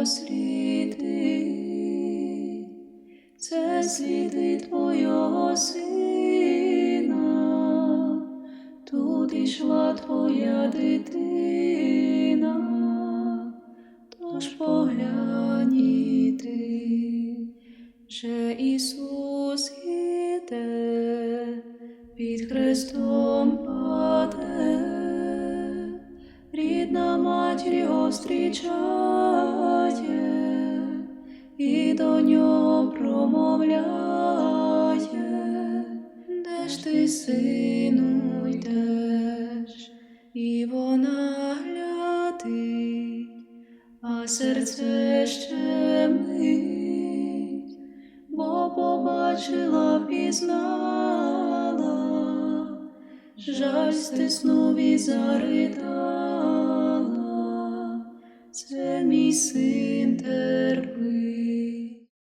сліди, це сліди Твого Сина, тут ішла Твоя дитина, тож поглянь і ти, що Ісус іде, під хрестом паде, рідна матір його зустрічає і до нього промовляє: де ж ти, сину, йдеш? І вона глядить, а серце щемить, бо побачила, впізнала, жаль стиснув і заридала. Це мій син